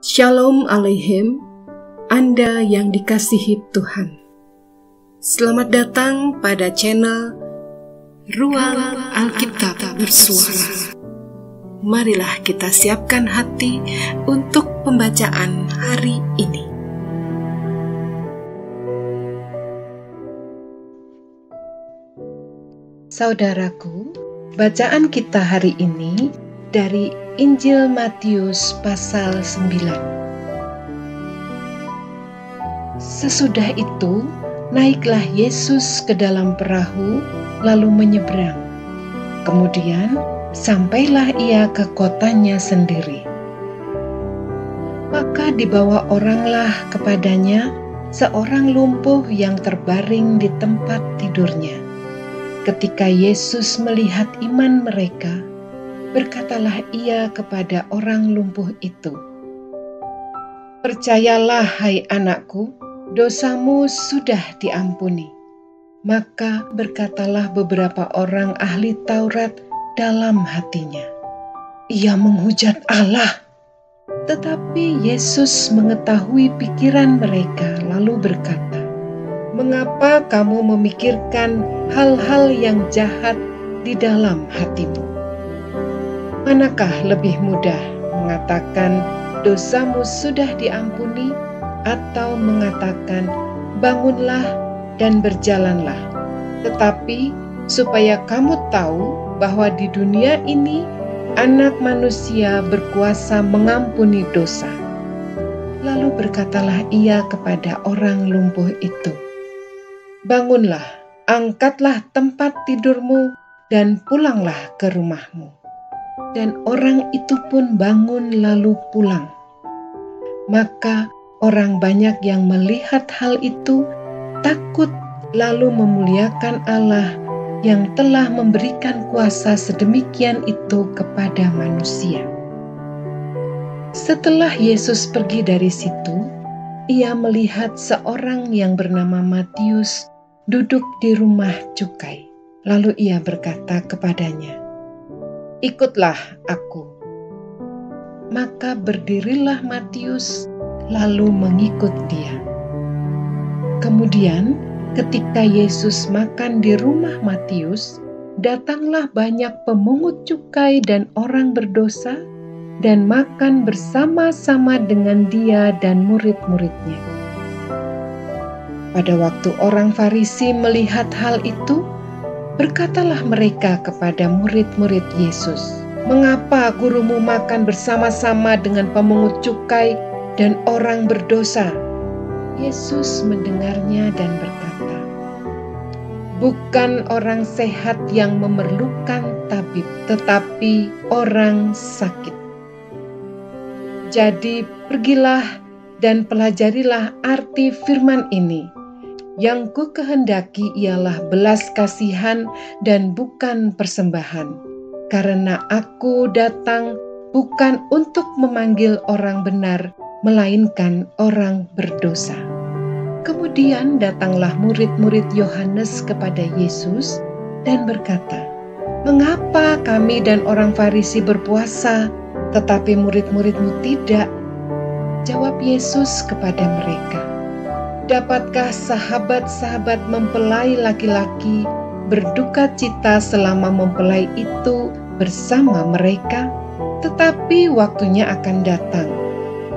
Shalom Aleichem, Anda yang dikasihi Tuhan. Selamat datang pada channel Ruang Alkitab Bersuara. Marilah kita siapkan hati untuk pembacaan hari ini. Saudaraku, bacaan kita hari ini dari Injil Matius pasal 9. Sesudah itu, naiklah Yesus ke dalam perahu, lalu menyeberang. Kemudian, sampailah ia ke kotanya sendiri. Maka dibawa oranglah kepadanya seorang lumpuh yang terbaring di tempat tidurnya. Ketika Yesus melihat iman mereka, berkatalah ia kepada orang lumpuh itu, "Percayalah, hai anakku, dosamu sudah diampuni." Maka berkatalah beberapa orang ahli Taurat dalam hatinya, "Ia menghujat Allah." Tetapi Yesus mengetahui pikiran mereka, lalu berkata, "Mengapa kamu memikirkan hal-hal yang jahat di dalam hatimu? Manakah lebih mudah mengatakan dosamu sudah diampuni, atau mengatakan bangunlah dan berjalanlah? Tetapi supaya kamu tahu bahwa di dunia ini Anak Manusia berkuasa mengampuni dosa." Lalu berkatalah ia kepada orang lumpuh itu, "Bangunlah, angkatlah tempat tidurmu dan pulanglah ke rumahmu." Dan orang itu pun bangun lalu pulang. Maka orang banyak yang melihat hal itu takut, lalu memuliakan Allah yang telah memberikan kuasa sedemikian itu kepada manusia. Setelah Yesus pergi dari situ, ia melihat seorang yang bernama Matius duduk di rumah cukai. Lalu ia berkata kepadanya, "Ikutlah aku." Maka berdirilah Matius, lalu mengikut dia. Kemudian, ketika Yesus makan di rumah Matius, datanglah banyak pemungut cukai dan orang berdosa, dan makan bersama-sama dengan dia dan murid-muridnya. Pada waktu orang Farisi melihat hal itu, berkatalah mereka kepada murid-murid Yesus, "Mengapa gurumu makan bersama-sama dengan pemungut cukai dan orang berdosa?" Yesus mendengarnya dan berkata, "Bukan orang sehat yang memerlukan tabib, tetapi orang sakit. Jadi pergilah dan pelajarilah arti firman ini. Yang ku kehendaki ialah belas kasihan dan bukan persembahan. Karena aku datang bukan untuk memanggil orang benar, melainkan orang berdosa." Kemudian datanglah murid-murid Yohanes kepada Yesus dan berkata, "Mengapa kami dan orang Farisi berpuasa, tetapi murid-muridmu tidak?" Jawab Yesus kepada mereka, "Dapatkah sahabat-sahabat mempelai laki-laki berduka cita selama mempelai itu bersama mereka? Tetapi waktunya akan datang,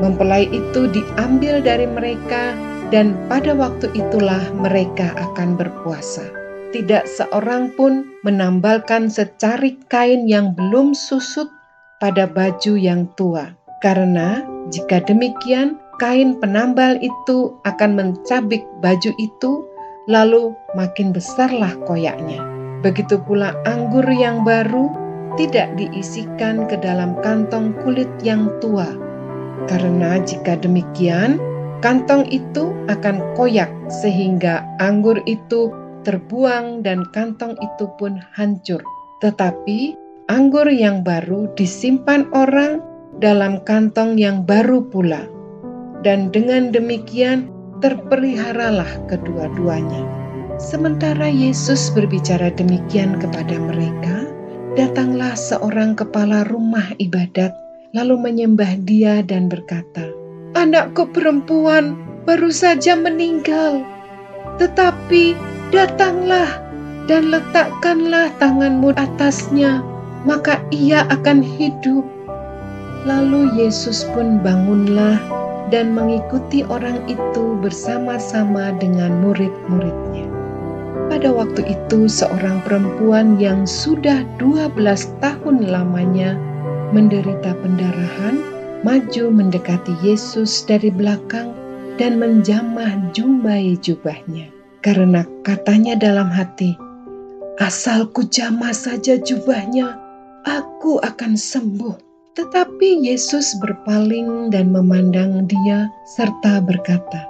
mempelai itu diambil dari mereka, dan pada waktu itulah mereka akan berpuasa. Tidak seorang pun menambalkan secarik kain yang belum susut pada baju yang tua. Karena jika demikian, kain penambal itu akan mencabik baju itu, lalu makin besarlah koyaknya. Begitu pula anggur yang baru tidak diisikan ke dalam kantong kulit yang tua. Karena jika demikian, kantong itu akan koyak sehingga anggur itu terbuang dan kantong itu pun hancur. Tetapi anggur yang baru disimpan orang dalam kantong yang baru pula. Dan dengan demikian terpeliharalah kedua-duanya." Sementara Yesus berbicara demikian kepada mereka, datanglah seorang kepala rumah ibadat, lalu menyembah dia dan berkata, anakku perempuan baru saja meninggal. Tetapi datanglah dan letakkanlah tanganmu atasnya, maka ia akan hidup." Lalu Yesus pun bangunlah dan mengikuti orang itu bersama-sama dengan murid-muridnya. Pada waktu itu seorang perempuan yang sudah 12 tahun lamanya menderita pendarahan maju mendekati Yesus dari belakang dan menjamah jubahnya. Karena katanya dalam hati, "Asal ku jamah saja jubahnya, aku akan sembuh." Tetapi Yesus berpaling dan memandang dia serta berkata,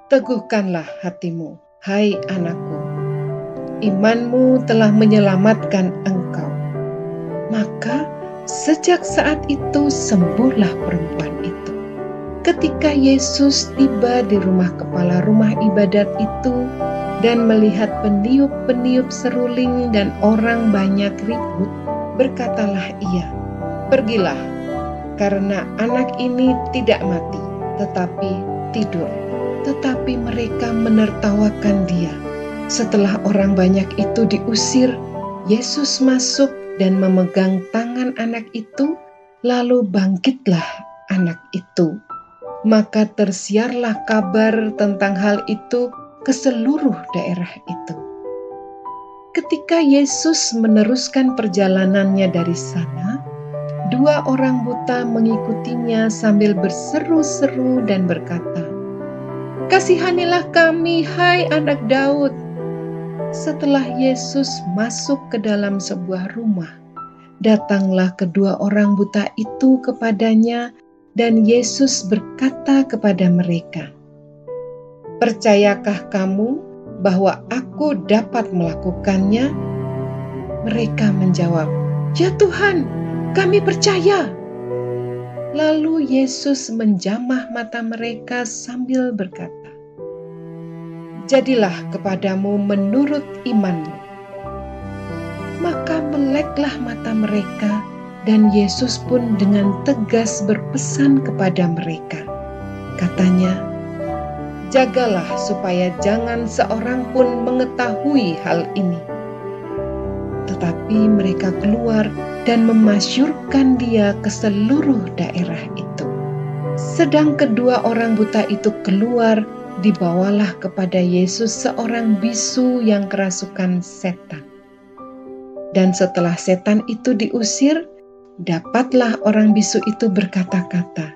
"Teguhkanlah hatimu, hai anakku. Imanmu telah menyelamatkan engkau." Maka sejak saat itu sembuhlah perempuan itu. Ketika Yesus tiba di rumah kepala rumah ibadat itu dan melihat peniup-peniup seruling dan orang banyak ribut, berkatalah ia, "Pergilah, karena anak ini tidak mati, tetapi tidur." Tetapi mereka menertawakan dia. Setelah orang banyak itu diusir, Yesus masuk dan memegang tangan anak itu, lalu bangkitlah anak itu. Maka tersiarlah kabar tentang hal itu ke seluruh daerah itu. Ketika Yesus meneruskan perjalanannya dari sana, 2 orang buta mengikutinya sambil berseru-seru dan berkata, "Kasihanilah kami, hai anak Daud." Setelah Yesus masuk ke dalam sebuah rumah, datanglah kedua orang buta itu kepadanya, dan Yesus berkata kepada mereka, "Percayakah kamu bahwa aku dapat melakukannya?" Mereka menjawab, "Ya Tuhan, kami percaya." Lalu Yesus menjamah mata mereka sambil berkata, "Jadilah kepadamu menurut imanmu." Maka meleklah mata mereka, dan Yesus pun dengan tegas berpesan kepada mereka. Katanya, "Jagalah supaya jangan seorang pun mengetahui hal ini." Tetapi mereka keluar dan memasyurkan dia ke seluruh daerah itu. Sedang kedua orang buta itu keluar, dibawalah kepada Yesus seorang bisu yang kerasukan setan. Dan setelah setan itu diusir, dapatlah orang bisu itu berkata-kata.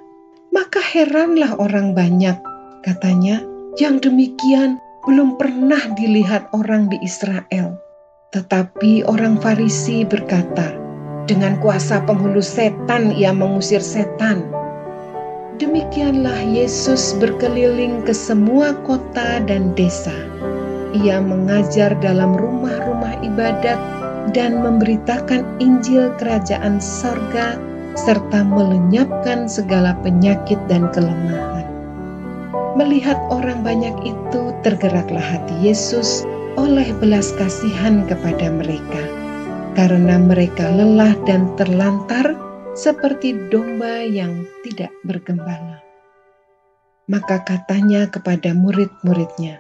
Maka heranlah orang banyak, katanya, "Yang demikian belum pernah dilihat orang di Israel." Tetapi orang Farisi berkata, "Dengan kuasa penghulu setan ia mengusir setan." Demikianlah Yesus berkeliling ke semua kota dan desa. Ia mengajar dalam rumah-rumah ibadat dan memberitakan Injil Kerajaan Sorga serta melenyapkan segala penyakit dan kelemahan. Melihat orang banyak itu, tergeraklah hati Yesus oleh belas kasihan kepada mereka, karena mereka lelah dan terlantar seperti domba yang tidak bergembala. Maka katanya kepada murid-muridnya,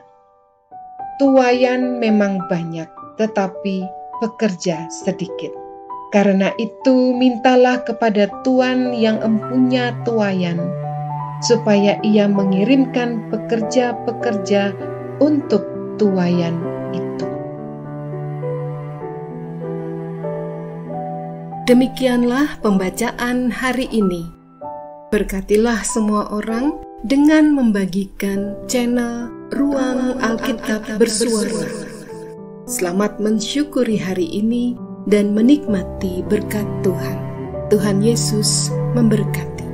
"Tuaian memang banyak, tetapi pekerja sedikit. Karena itu mintalah kepada Tuan yang empunya tuaian, supaya ia mengirimkan pekerja-pekerja untuk tuaian itu." Demikianlah pembacaan hari ini. Berkatilah semua orang dengan membagikan channel Ruang Alkitab Bersuara. Selamat mensyukuri hari ini dan menikmati berkat Tuhan. Tuhan Yesus memberkati.